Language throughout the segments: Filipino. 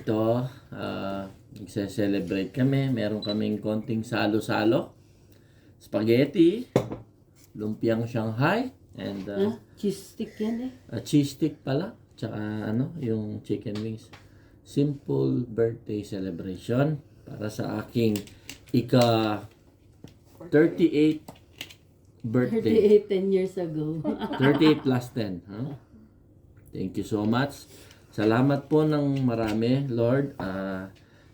ito, nagse-celebrate kami. Meron kaming konting salo-salo. Spaghetti, lumpiang Shanghai, and Cheese stick yan eh. cheese stick pala. Tsaka yung chicken wings. Simple birthday celebration para sa aking ika 38 birthday. 38, 10 years ago. 38 plus 10. Huh? Thank you so much. Salamat po ng marami, Lord,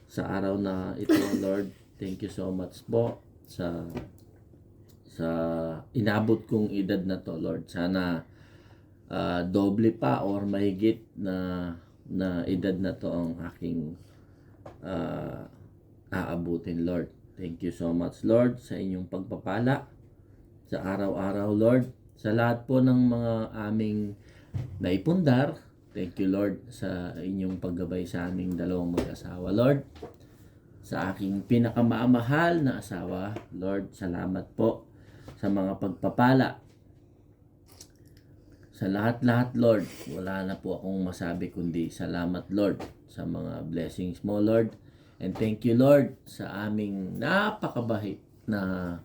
sa araw na ito, Lord. Thank you so much po sa inabot kong edad na to, Lord. Sana doble pa or mahigit na edad na to ang aking aabutin, Lord. Thank you so much, Lord, sa inyong pagpapala sa araw-araw, Lord. Sa lahat po ng mga aming naipundar, thank you, Lord, sa inyong paggabay sa aming dalawang mag-asawa, Lord. Sa aking pinakamamahal na asawa, Lord, salamat po sa mga pagpapala. Sa lahat-lahat, Lord, wala na po akong masabi kundi salamat, Lord, sa mga blessings mo, Lord. And thank you, Lord, sa aming napakabait na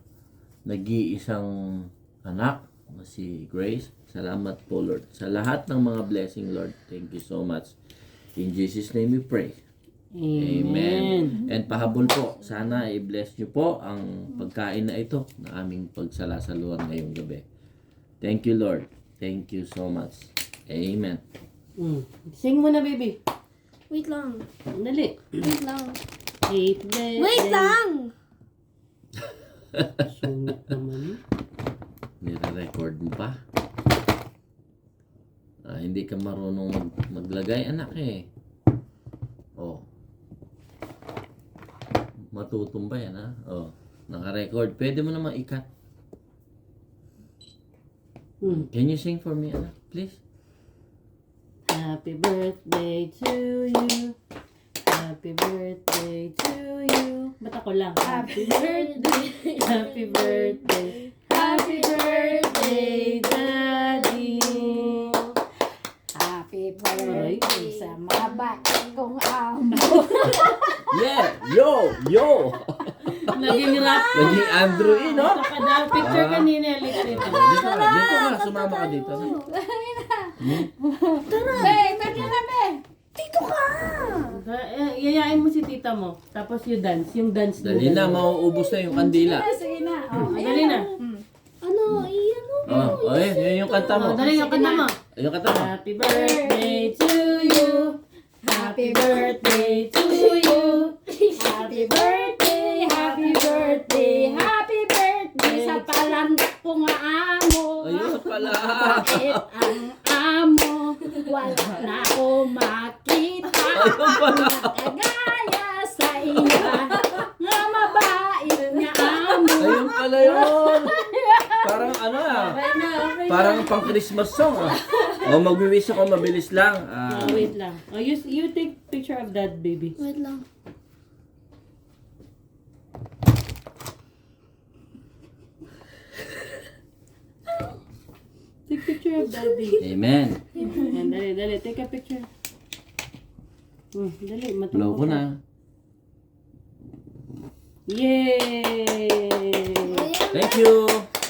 nag-iisang anak na si Grace. Salamat po, Lord. Sa lahat ng mga blessing, Lord, thank you so much. In Jesus' name we pray. Amen. And pahabol po, sana i-bless nyo po ang pagkain na ito na aming pagsalasaluhan ngayong gabi. Thank you, Lord. Thank you so much. Amen. Sing mo na, baby. Wait lang. Dali. Wait lang. Wait lang! Sungit naman. Nire-record mo pa? Hindi ka marunong maglagay, anak eh. Oh. Matutumbay yan, ha? Oh. Naka-record. Pwede mo naman ikat. Can you sing for me, anak? Please? Happy birthday to you. Happy birthday to you. Ba't ako lang? Happy birthday. Happy birthday. Happy birthday, Daddy. Happy birthday sa mabait kong amo. Yeah! Yo! Naging rap. Naging Andrew eh, no? Nakada picture kanina ulit dito. Dito ka. Sumama ka dito. Be, pwede na, be. Dito ka! Yayain mo si tita mo. Tapos yung dance. Dali na, mauubos na yung kandila. Sige na. Oh, Dali na. Yun yung kanta mo. Dali yung kanta mo. Yung kanta mo. Happy birthday to you. Happy birthday to you. happy birthday, happy birthday, happy birthday sa palandak ko nga amo. Ayun pala. Bakit ang amo? Wala na ako makita. Ayun pala. Kagaya sa iya, nga mabait nga amo. Ayun pala yun. Parang parang pang Christmas song magwi-wish ako mabilis lang. Wait lang. You take picture of that baby. Wait lang. Take picture of that baby. Amen. Yan, dali. Take a picture. Dali, Blow ko na. Yay! Thank you.